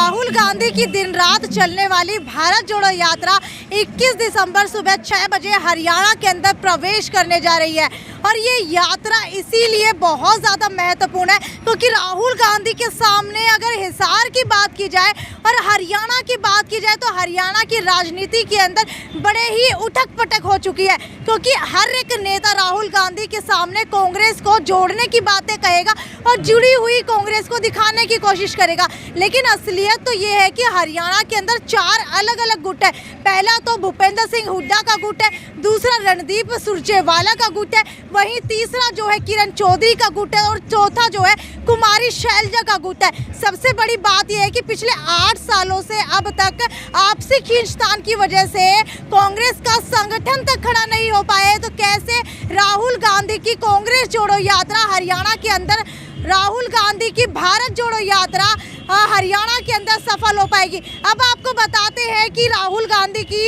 राहुल गांधी की दिन रात चलने वाली भारत जोड़ो यात्रा 21 दिसंबर सुबह 6 बजे हरियाणा के अंदर प्रवेश करने जा रही है। और ये यात्रा इसीलिए बहुत ज़्यादा महत्वपूर्ण है क्योंकि राहुल गांधी के सामने अगर हिसार की बात की जाए और हरियाणा की बात की जाए तो हरियाणा की राजनीति के अंदर बड़े ही उठक पटक हो चुकी है, क्योंकि हर एक नेता राहुल गांधी के सामने कांग्रेस को जोड़ने की बातें कहेगा और जुड़ी हुई कांग्रेस को दिखाने की कोशिश करेगा। लेकिन असलियत तो ये है कि हरियाणा के अंदर 4 अलग अलग गुट है। पहला तो भूपेंद्र सिंह हुड्डा का गुट है, दूसरा रणदीप सुरजेवाला का गुट है, वहीं तीसरा जो है किरण चौधरी का गुट है और चौथा जो है कुमारी शैलजा का गुट है। सबसे बड़ी बात यह है कि पिछले 8 सालों से अब तक आपसी खींचतान की वजह से कांग्रेस का संगठन तक खड़ा नहीं हो पाया, तो कैसे राहुल गांधी की कांग्रेस जोड़ो यात्रा हरियाणा के अंदर, राहुल गांधी की भारत जोड़ो यात्रा हरियाणा के अंदर सफल हो पाएगी। अब आपको बताते हैं कि राहुल गांधी की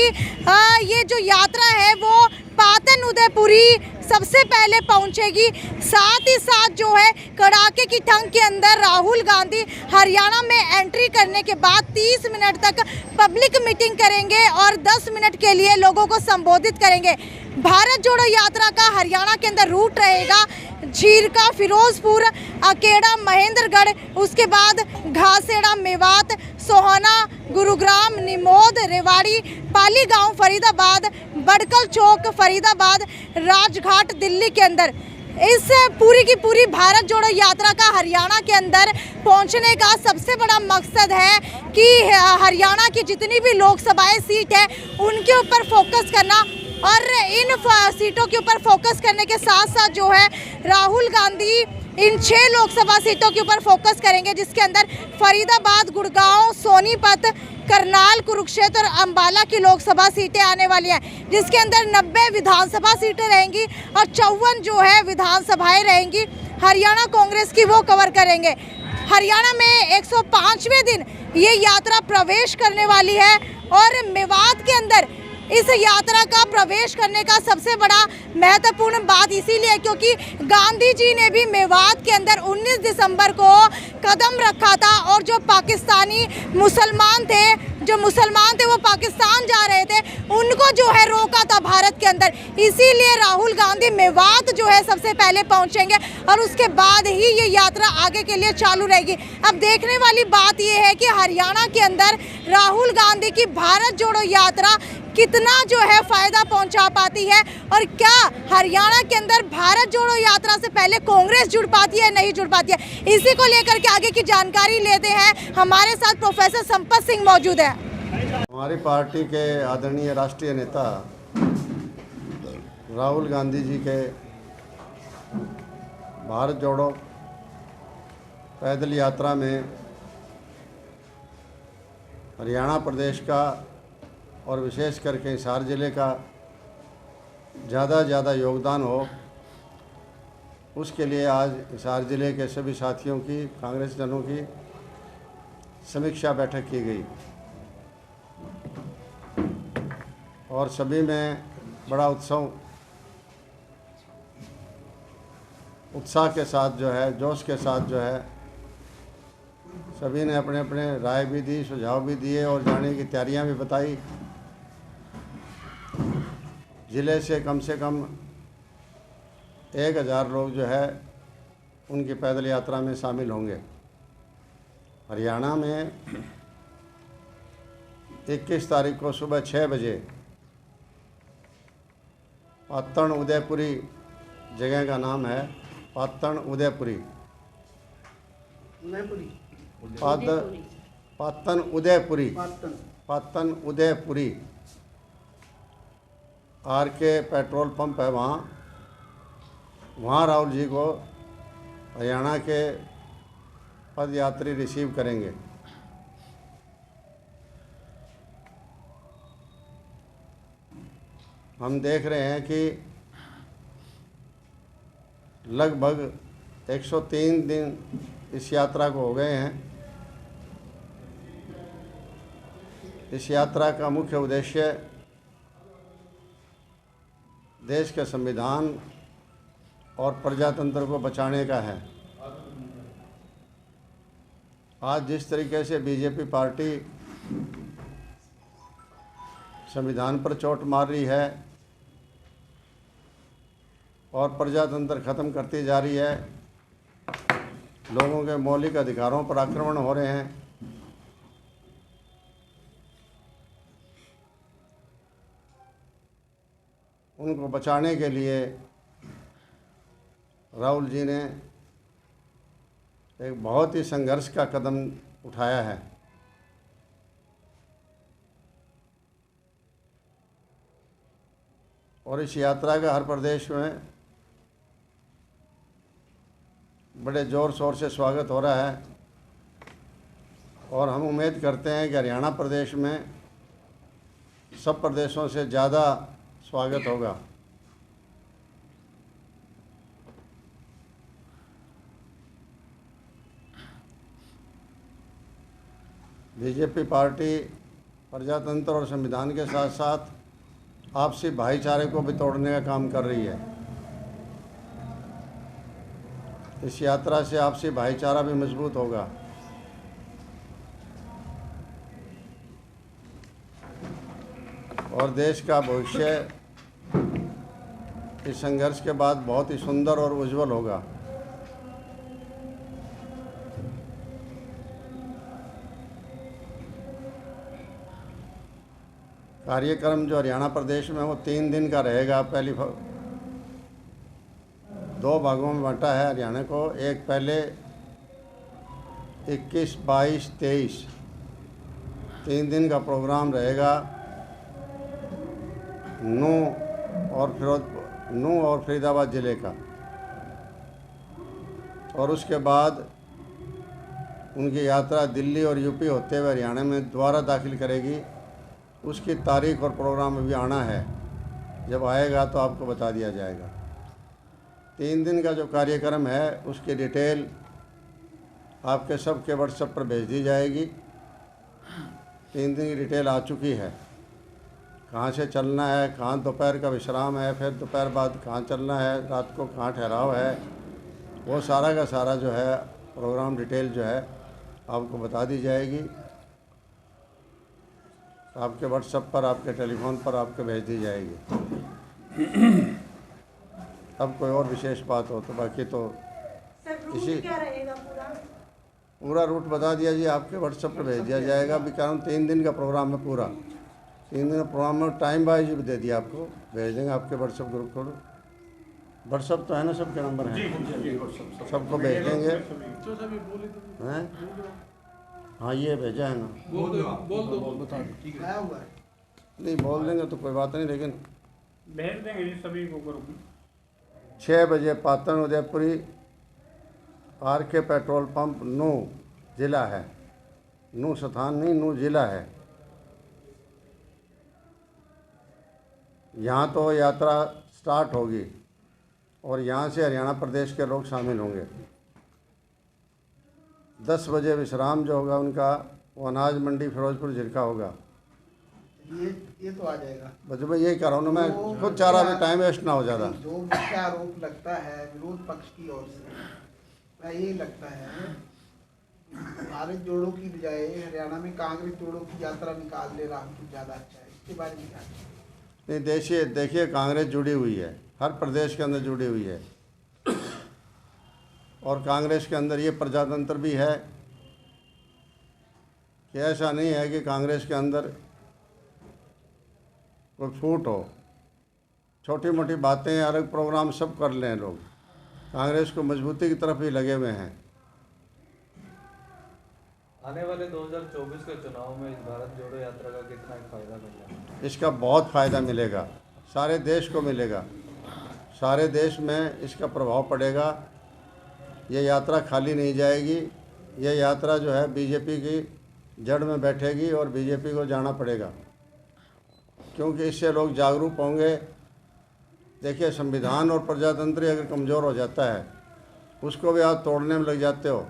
ये जो यात्रा है वो पाटन उदयपुरी सबसे पहले पहुंचेगी। साथ ही साथ जो है कड़ाके की ठंड के अंदर राहुल गांधी हरियाणा में एंट्री करने के बाद 30 मिनट तक पब्लिक मीटिंग करेंगे और 10 मिनट के लिए लोगों को संबोधित करेंगे। भारत जोड़ो यात्रा का हरियाणा के अंदर रूट रहेगा झीरका, फिरोजपुर, अकेड़ा, महेंद्रगढ़, उसके बाद घासेड़ा, मेवात, सोहाना, गुरुग्राम, निमोद, रेवाड़ी, पाली गांव, फरीदाबाद, बड़कल चौक, फरीदाबाद, राजघाट, दिल्ली के अंदर। इस पूरी की पूरी भारत जोड़ो यात्रा का हरियाणा के अंदर पहुंचने का सबसे बड़ा मकसद है कि हरियाणा की जितनी भी लोकसभाएं सीट है उनके ऊपर फोकस करना, और इन सीटों के ऊपर फोकस करने के साथ साथ जो है राहुल गांधी इन 6 लोकसभा सीटों के ऊपर फोकस करेंगे, जिसके अंदर फरीदाबाद, गुड़गांव, सोनीपत, करनाल, कुरुक्षेत्र और अंबाला की लोकसभा सीटें आने वाली हैं, जिसके अंदर 90 विधानसभा सीटें रहेंगी और 54 जो है विधानसभाएं रहेंगी हरियाणा कांग्रेस की, वो कवर करेंगे। हरियाणा में 105वें दिन ये यात्रा प्रवेश करने वाली है और मेवात के अंदर इस यात्रा का प्रवेश करने का सबसे बड़ा महत्वपूर्ण बात इसीलिए क्योंकि गांधी जी ने भी मेवात के अंदर 19 दिसंबर को कदम रखा था और जो पाकिस्तानी मुसलमान थे वो पाकिस्तान जा रहे थे, उनको जो है रोका था भारत के अंदर। इसीलिए राहुल गांधी मेवात जो है सबसे पहले पहुंचेंगे और उसके बाद ही ये यात्रा आगे के लिए चालू रहेगी। अब देखने वाली बात ये है कि हरियाणा के अंदर राहुल गांधी की भारत जोड़ो यात्रा कितना जो है फायदा पहुंचा पाती है और क्या हरियाणा के अंदर भारत जोड़ो यात्रा से पहले कांग्रेस जुड़ पाती है, नहीं जुड़ पाती है। इसी को लेकर के आगे की जानकारी लेते हैं। हमारे साथ प्रोफेसर संपत सिंह मौजूद है। हमारी पार्टी के आदरणीय राष्ट्रीय नेता राहुल गांधी जी के भारत जोड़ो पैदल यात्रा में हरियाणा प्रदेश का और विशेष करके हिसार ज़िले का ज़्यादा योगदान हो, उसके लिए आज हिसार ज़िले के सभी साथियों की, कांग्रेस जनों की समीक्षा बैठक की गई और सभी में बड़ा उत्साह के साथ जो है, जोश के साथ जो है सभी ने अपने अपने राय भी दी, सुझाव भी दिए और जाने की तैयारियां भी बताई। ज़िले से कम 1000 लोग जो है उनकी पैदल यात्रा में शामिल होंगे। हरियाणा में 21 तारीख को सुबह 6 बजे पाटन उदयपुरी, जगह का नाम है Patan Udaipuri, Patan Udaipuri RK petrol pump है, वहाँ राहुल जी को हरियाणा के पदयात्री रिसीव करेंगे। हम देख रहे हैं कि लगभग 103 दिन इस यात्रा को हो गए हैं। इस यात्रा का मुख्य उद्देश्य देश के संविधान और प्रजातंत्र को बचाने का है। आज जिस तरीके से बीजेपी पार्टी संविधान पर चोट मार रही है और प्रजातंत्र ख़त्म करती जा रही है, लोगों के मौलिक अधिकारों पर आक्रमण हो रहे हैं, उनको बचाने के लिए राहुल जी ने एक बहुत ही संघर्ष का कदम उठाया है। और इस यात्रा का हर प्रदेश में बड़े ज़ोर शोर से स्वागत हो रहा है और हम उम्मीद करते हैं कि हरियाणा प्रदेश में सब प्रदेशों से ज़्यादा स्वागत होगा। बीजेपी पार्टी प्रजातंत्र और संविधान के साथ साथ आपसी भाईचारे को भी तोड़ने का काम कर रही है। इस यात्रा से आपसी भाईचारा भी मजबूत होगा। और देश का भविष्य इस संघर्ष के बाद बहुत ही सुंदर और उज्जवल होगा। कार्यक्रम जो हरियाणा प्रदेश में वो 3 दिन का रहेगा। पहली 2 भागों में बांटा है हरियाणा को। एक पहले 21, 22, 23 3 दिन का प्रोग्राम रहेगा। नूंह और फरीदाबाद ज़िले का, और उसके बाद उनकी यात्रा दिल्ली और यूपी होते हुए हरियाणा में दोबारा दाखिल करेगी। उसकी तारीख और प्रोग्राम अभी आना है, जब आएगा तो आपको बता दिया जाएगा। 3 दिन का जो कार्यक्रम है उसकी डिटेल आपके सबके व्हाट्सएप पर भेज दी जाएगी। 3 दिन की डिटेल आ चुकी है, कहाँ से चलना है, कहाँ दोपहर का विश्राम है, फिर दोपहर बाद कहाँ चलना है, रात को कहाँ ठहराव है, वो सारा का सारा जो है प्रोग्राम डिटेल जो है आपको बता दी जाएगी। आपके व्हाट्सएप पर, आपके टेलीफोन पर आपके भेज दी जाएगी। अब कोई और विशेष बात हो तो बाकी तो इसी क्या रहेगा पूरा रूट बता दिया जी, आपके व्हाट्सएप पर भेज दिया जाएगा। अभी कारण 3 दिन का प्रोग्राम है पूरा। 3 दिन का प्रोग्राम में टाइम वाइज भी दे दिया, आपको भेज देंगे आपके व्हाट्सएप ग्रुप को। व्हाट्सएप तो है ना, सबके नंबर हैं, सबको भेज देंगे हैं। हाँ ये भेजा है ना, बोल दो बता ठीक है। नहीं बोल देंगे तो कोई बात नहीं, लेकिन भेज देंगे जी सभी को ग्रुप में। 6 बजे Patan Udaipuri RK petrol pump Nuh ज़िला है। नूंह स्थान नहीं, नूंह ज़िला है। यहाँ तो यात्रा स्टार्ट होगी और यहाँ से हरियाणा प्रदेश के लोग शामिल होंगे। 10 बजे विश्राम जो होगा उनका, वो अनाज मंडी फिरोजपुर झिरका होगा। ये तो आ जाएगा। बस मैं यही कर रहा हूँ ना, मैं खुद चाह रहा भी टाइम वेस्ट ना हो ज़्यादा। जो मुख्य आरोप लगता है विरोध पक्ष की ओर से, वह यही लगता है भारत जोड़ो की बजाय हरियाणा में कांग्रेस जोड़ो की यात्रा निकाल ले रहा तो ज़्यादा अच्छा है। इसके बारे में क्या? नहीं देखिए कांग्रेस जुड़ी हुई है, हर प्रदेश के अंदर जुड़ी हुई है, और कांग्रेस के अंदर ये प्रजातंत्र भी है कि ऐसा नहीं है कि कांग्रेस के अंदर कोई फूट हो। छोटी मोटी बातें, अलग प्रोग्राम सब कर लें लोग। कांग्रेस को मजबूती की तरफ ही लगे हुए हैं। आने वाले 2024 के चुनाव में इस भारत जोड़ो यात्रा का कितना फायदा मिलेगा? इसका बहुत फ़ायदा मिलेगा, सारे देश को मिलेगा, सारे देश में इसका प्रभाव पड़ेगा। ये यात्रा खाली नहीं जाएगी। ये यात्रा जो है बीजेपी की जड़ में बैठेगी और बीजेपी को जाना पड़ेगा, क्योंकि इससे लोग जागरूक होंगे। देखिए संविधान और प्रजातंत्र अगर कमज़ोर हो जाता है, उसको भी आप तोड़ने में लग जाते हो।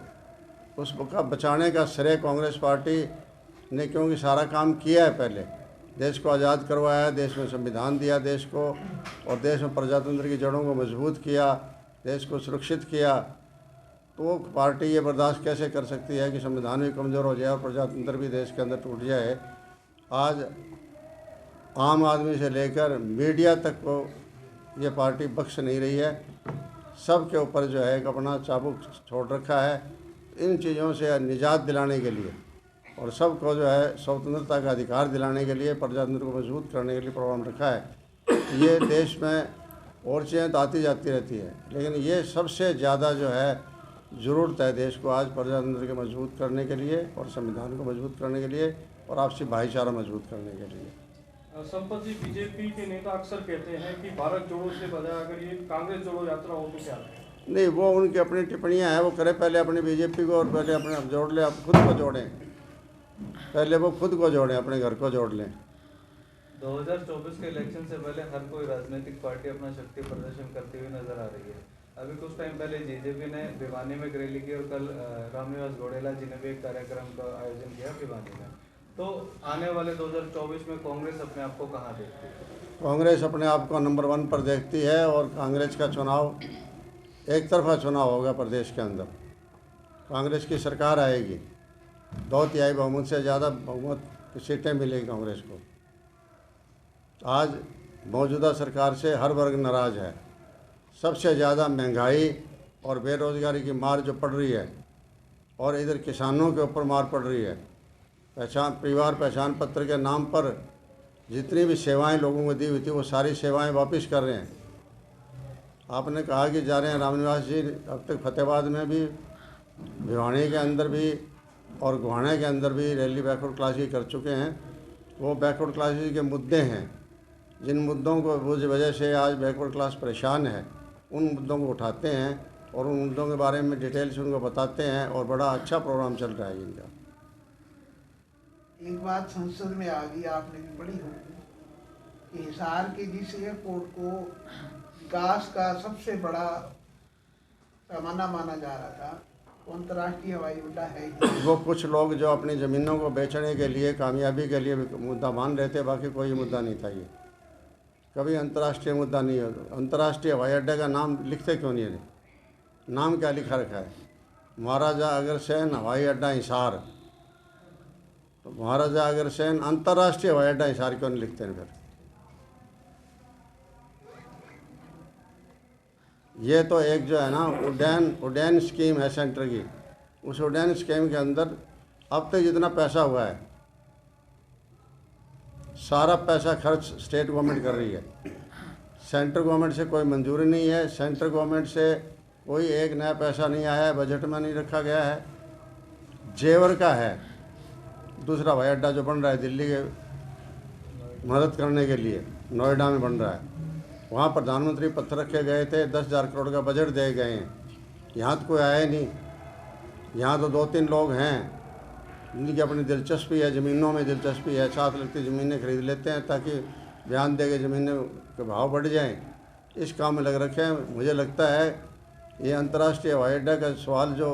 उसका बचाने का श्रेय कांग्रेस पार्टी ने, क्योंकि सारा काम किया है, पहले देश को आज़ाद करवाया, देश में संविधान दिया देश को, और देश में प्रजातंत्र की जड़ों को मजबूत किया, देश को सुरक्षित किया। तो वो पार्टी ये बर्दाश्त कैसे कर सकती है कि संविधान भी कमज़ोर हो जाए और प्रजातंत्र भी देश के अंदर टूट जाए। आज आम आदमी से लेकर मीडिया तक को ये पार्टी बख्श नहीं रही है। सब के ऊपर जो है एक अपना चाबुक छोड़ रखा है। इन चीज़ों से निजात दिलाने के लिए और सबको जो है स्वतंत्रता का अधिकार दिलाने के लिए, प्रजातंत्र को मजबूत करने के लिए प्रोग्राम रखा है। ये देश में और चीज़ें तो आती जाती रहती है, लेकिन ये सबसे ज़्यादा जो है ज़रूरत है देश को आज प्रजातंत्र के मजबूत करने के लिए और संविधान को मजबूत करने के लिए और आपसी भाईचारा मजबूत करने के लिए। संपत जी, बीजेपी के नेता अक्सर कहते हैं कि भारत जोड़ो से बजाय अगर ये कांग्रेस जोड़ो यात्रा हो तो क्या है? नहीं, वो उनकी अपनी टिप्पणियां हैं, वो करे पहले अपनी बीजेपी को और पहले अपने आप जोड़ लें, आप खुद को जोड़ें, पहले वो खुद को जोड़ें, अपने घर को जोड़ लें। 2024 के इलेक्शन से पहले हर कोई राजनीतिक पार्टी अपना शक्ति प्रदर्शन करती हुई नजर आ रही है। अभी कुछ टाइम पहले बीजेपी ने भिवानी में रैली की और कल रामनिवास घोड़ेला जी ने भी एक कार्यक्रम का आयोजन किया भिवानी में। तो आने वाले 2024 में कांग्रेस अपने आप को कहाँ देखती है? कांग्रेस अपने आप को नंबर 1 पर देखती है और कांग्रेस का चुनाव एक तरफा चुनाव होगा प्रदेश के अंदर। कांग्रेस की सरकार आएगी, 2/3 बहुमत से ज़्यादा बहुमत की सीटें मिलेगी कांग्रेस को। आज मौजूदा सरकार से हर वर्ग नाराज़ है। सबसे ज़्यादा महंगाई और बेरोज़गारी की मार जो पड़ रही है और इधर किसानों के ऊपर मार पड़ रही है। परिवार पहचान पत्र के नाम पर जितनी भी सेवाएं लोगों को दी हुई थी वो सारी सेवाएं वापस कर रहे हैं। आपने कहा कि जा रहे हैं रामनिवास जी, अब तक फतेहाबाद में भी, भिवानी के अंदर भी और गुहाना के अंदर भी रैली बैकवर्ड क्लास की कर चुके हैं। वो बैकवर्ड क्लासेस के मुद्दे हैं, जिन मुद्दों को उस वजह से आज बैकवर्ड क्लास परेशान है, उन मुद्दों को उठाते हैं और उन मुद्दों के बारे में डिटेल से उनको बताते हैं और बड़ा अच्छा प्रोग्राम चल रहा है इनका। एक बात संसद में आ गई, आपने भी पढ़ी होगी कि हिसार के जिस एयरपोर्ट को विकास का सबसे बड़ा पैमाना माना जा रहा था, वो अंतर्राष्ट्रीय हवाई अड्डा है ही। वो कुछ लोग जो अपनी ज़मीनों को बेचने के लिए, कामयाबी के लिए मुद्दा मान रहे थे, बाकी कोई मुद्दा नहीं था। ये कभी अंतर्राष्ट्रीय मुद्दा नहीं है। अंतर्राष्ट्रीय हवाई अड्डे का नाम लिखते क्यों नहीं है? नाम क्या लिखा रखा है? महाराजा अग्रसेन हवाई अड्डा हिसार। तो महाराजा अग्रसेन अंतर्राष्ट्रीय हवाई अड्डा हिसार क्यों नहीं लिखते हैं फिर? ये तो एक जो है ना उड्डयन स्कीम है सेंटर की। उस उड्डयन स्कीम के अंदर अब तक जितना पैसा हुआ है, सारा पैसा खर्च स्टेट गवर्नमेंट कर रही है। सेंट्रल गवर्नमेंट से कोई मंजूरी नहीं है, सेंट्रल गवर्नमेंट से कोई एक नया पैसा नहीं आया है, बजट में नहीं रखा गया है। जेवर का है दूसरा हवाई अड्डा जो बन रहा है दिल्ली के मदद करने के लिए, नोएडा में बन रहा है। वहाँ प्रधानमंत्री पत्र रखे गए थे, 10,000 करोड़ का बजट दिए गए हैं। यहाँ तो कोई आया नहीं। यहाँ तो 2-3 लोग हैं जिनकी अपनी दिलचस्पी है, ज़मीनों में दिलचस्पी है, साथ लगती ज़मीनें खरीद लेते हैं ताकि बयान दे के ज़मीनें के भाव बढ़ जाएं। इस काम में लग रखे हैं। मुझे लगता है ये अंतर्राष्ट्रीय हवाई अड्डा का सवाल जो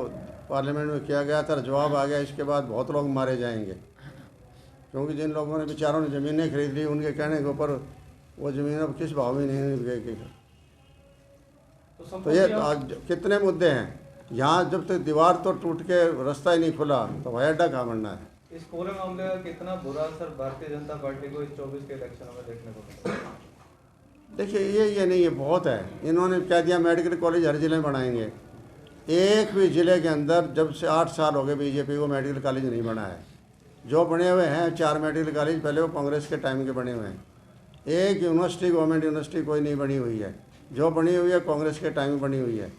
पार्लियामेंट में किया गया था, जवाब आ गया, इसके बाद बहुत लोग मारे जाएंगे। क्योंकि जिन लोगों ने बेचारों ने ज़मीनें खरीद ली, उनके कहने के ऊपर वो ज़मीन अब किस भाव में नहीं बिकेगी। तो ये आज कितने मुद्दे हैं। यहाँ जब तक दीवार तो टूट के रास्ता ही नहीं खुला तो हवाई अड्डा कहाँ बनना है? इस पूरे मामले का कितना बुरा असर भारतीय जनता पार्टी को इस 24 के इलेक्शन में देखने को मिला? देखिए, ये नहीं, ये बहुत है। इन्होंने क्या दिया, मेडिकल कॉलेज हर ज़िले में बनाएंगे। एक भी ज़िले के अंदर जब से 8 साल हो गए बीजेपी को मेडिकल कॉलेज नहीं बना है। जो बने हुए हैं 4 मेडिकल कॉलेज पहले वो कांग्रेस के टाइम के बने हुए हैं। एक यूनिवर्सिटी, गवर्नमेंट यूनिवर्सिटी कोई नहीं बनी हुई है। जो बनी हुई है कांग्रेस के टाइम में बनी हुई है।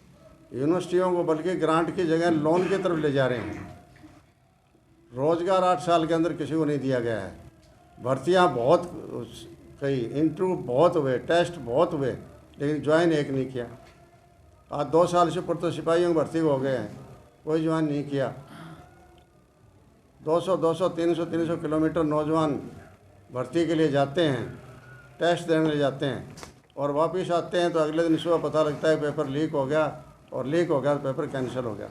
यूनिवर्सिटियों को बल्कि ग्रांट की जगह लोन की तरफ ले जा रहे हैं। रोज़गार 8 साल के अंदर किसी को नहीं दिया गया है। भर्तियां बहुत कई, इंटरव्यू बहुत हुए, टेस्ट बहुत हुए, लेकिन ज्वाइन एक नहीं किया। आज 2 साल से ऊपर तो सिपाहियों की भर्ती हो गए हैं, कोई ज्वाइन नहीं किया। 200, 300 किलोमीटर नौजवान भर्ती के लिए जाते हैं, टेस्ट देने ले जाते हैं और वापस आते हैं तो अगले दिन सुबह पता लगता है पेपर लीक हो गया, और लीक हो गया तो पेपर कैंसिल हो गया।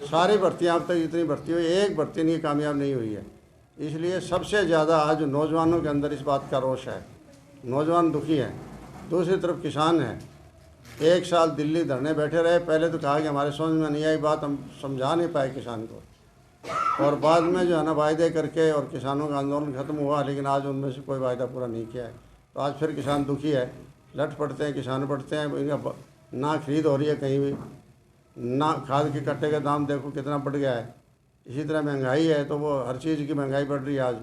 सारी भर्तियाँ अब तक जितनी भर्ती हुई, एक भर्ती नहीं कामयाब नहीं हुई है। इसलिए सबसे ज़्यादा आज नौजवानों के अंदर इस बात का रोष है। नौजवान दुखी हैं। दूसरी तरफ किसान हैं, 1 साल दिल्ली धरने बैठे रहे। पहले तो कहा कि हमारे समझ में नहीं आई बात, हम समझा नहीं पाए किसान को, और बाद में जो है ना वायदे करके और किसानों का आंदोलन खत्म हुआ, लेकिन आज उनमें से कोई वायदा पूरा नहीं किया है। तो आज फिर किसान दुखी है, लट पड़ते हैं, किसान पड़ते हैं। इनका ना खरीद हो रही है कहीं भी, ना खाद के कट्टे का दाम देखो कितना बढ़ गया है। इसी तरह महंगाई है, तो वो हर चीज़ की महंगाई बढ़ रही है।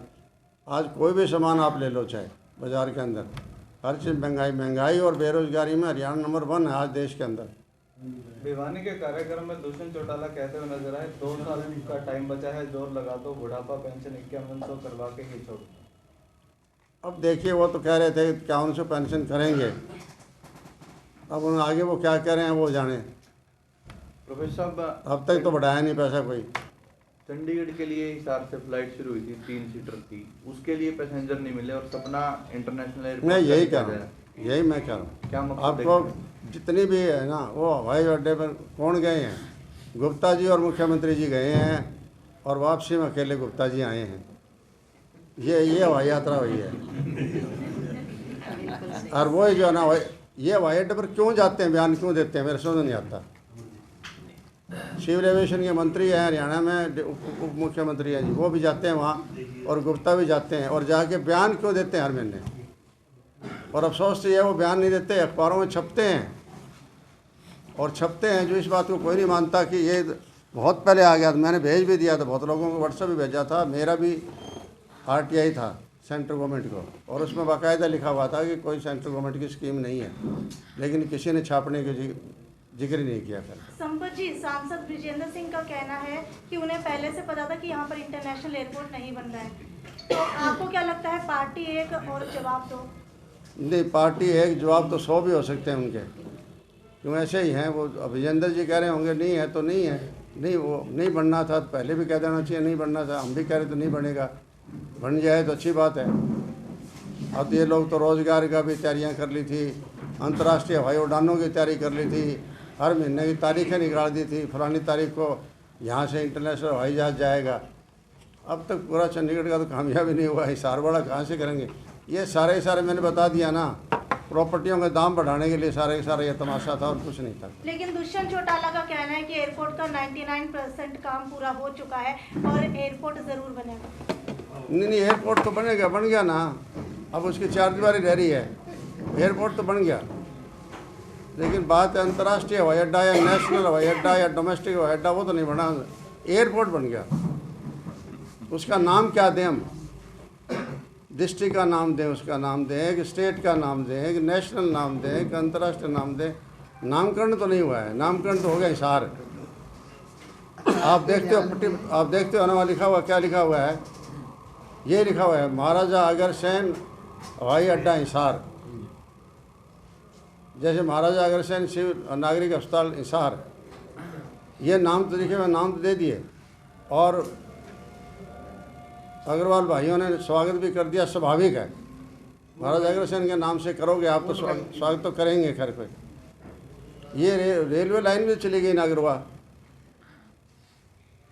आज कोई भी सामान आप ले लो, चाहे बाज़ार के अंदर हर चीज़ महंगाई और बेरोज़गारी में हरियाणा नंबर 1 है आज देश के अंदर। भिवानी के कार्यक्रम में दुष्यंत चौटाला कहते हुए नजर आए, 2 साल का टाइम बचा है, जोर लगा दो, बुढ़ापा पेंशन 5100 करवा के ही छोड़। अब देखिए, वो तो कह रहे थे 5100 पेंशन करेंगे, अब उन आगे वो क्या कह रहे हैं वो जाने। प्रोफेसर साहब, अब तक तो बढ़ाया नहीं पैसा कोई। चंडीगढ़ के लिए हिसार से फ्लाइट शुरू हुई थी, 3 सीटर थी, उसके लिए पैसेंजर नहीं मिले और सपना इंटरनेशनल एयरपोर्ट। मैं यही कह रहा हूँ, यही मैं कह रहा हूँ। क्या मकसद आपको जितनी भी है ना, वो हवाई अड्डे पर कौन गए हैं? गुप्ता जी और मुख्यमंत्री जी गए हैं, और वापसी में अकेले गुप्ता जी आए हैं। ये हवाई यात्रा हुई है। और वो जो है ना, ये हवाई अड्डे पर क्यों जाते हैं, बयान क्यों देते हैं, मेरे समझ नहीं आता। सिविल एविएशन के मंत्री हैं हरियाणा में, उप मुख्यमंत्री हैं जी, वो भी जाते हैं वहाँ, और गुप्ता भी जाते हैं, और जाके बयान क्यों देते हैं हर महीने। और अफसोस तो ये वो बयान नहीं देते, अखबारों में छपते हैं, और छपते हैं जो इस बात को कोई नहीं मानता कि ये बहुत पहले आ गया था। मैंने भेज भी दिया था, बहुत लोगों को व्हाट्सएप भी भेजा था, मेरा भी RTI था सेंट्रल गवर्नमेंट को, और उसमें बाकायदा लिखा हुआ था कि कोई सेंट्रल गवर्नमेंट की स्कीम नहीं है, लेकिन किसी ने छापने की जिक्र नहीं किया। संपत जी, सांसद ब्रिजेंद्र सिंह का कहना है कि उन्हें पहले से पता था कि यहाँ पर इंटरनेशनल एयरपोर्ट नहीं बन रहा है, तो आपको क्या लगता है, पार्टी एक और जवाब दो? नहीं, पार्टी एक जवाब तो 100 भी हो सकते हैं उनके, क्यों ऐसे ही हैं वो। ब्रिजेंद्र जी कह रहे होंगे नहीं है तो नहीं है, नहीं वो नहीं बनना था, पहले भी कह देना चाहिए नहीं बनना था। हम भी कह रहे तो नहीं बनेगा, बन जाए तो अच्छी बात है। अब ये लोग तो रोज़गार का भी तैयारियां कर ली थी, अंतर्राष्ट्रीय हवाई उड़ानों की तैयारी कर ली थी, हर महीने की तारीखें निकाल दी थी, फलानी तारीख को यहाँ से इंटरनेशनल हवाई जहाज़ जाएगा। अब तक पूरा चंडीगढ़ का तो कामयाबी नहीं हुआ, हिसार वाला कहाँ से करेंगे। ये सारे मैंने बता दिया ना, प्रॉपर्टियों के दाम बढ़ाने के लिए सारे ये तमाशा था और कुछ नहीं था। लेकिन दुष्यंत चौटाला का कहना है कि एयरपोर्ट का 99% काम पूरा हो चुका है और एयरपोर्ट ज़रूर बनेगा। नहीं, एयरपोर्ट तो बनेगा, बन गया ना, अब उसकी 4 दीवारी रह रही है। एयरपोर्ट तो बन गया, लेकिन बात है अंतर्राष्ट्रीय हवाई अड्डा या नेशनल हवाई अड्डा या डोमेस्टिक हवाई अड्डा, वो तो नहीं बना। एयरपोर्ट बन गया, उसका नाम क्या दें हम? डिस्ट्रिक्ट का नाम दें, उसका नाम दें, एक स्टेट का नाम दें, एक नेशनल नाम दें, एक अंतर्राष्ट्रीय नाम दें। नामकरण तो नहीं हुआ है, नामकरण तो हो गया हिसार। आप देखते हो ना, वहाँ लिखा हुआ क्या लिखा हुआ है? ये लिखा हुआ है महाराजा अग्रसेन हवाई अड्डा हिसार। जैसे महाराजा अग्रसेन सिविल नागरिक अस्पताल हिसार, ये नाम तो लिखे हुए, नाम तो दे दिए, और अग्रवाल भाइयों ने स्वागत भी कर दिया, स्वाभाविक है। महाराजा अग्रसेन के नाम से करोगे आप तो स्वागत तो करेंगे। खैर कोई ये रेलवे लाइन भी चली गई नागरवा,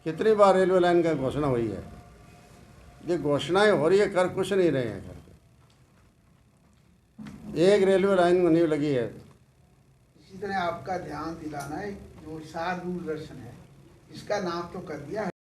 कितनी बार रेलवे लाइन का घोषणा हुई है। ये घोषणाएं हो रही है, कर कुछ नहीं रहे हैं। एक रेलवे लाइन में नहीं लगी है। इसी तरह आपका ध्यान दिलाना है, जो हिसार दूरदर्शन है, इसका नाम तो कर दिया है।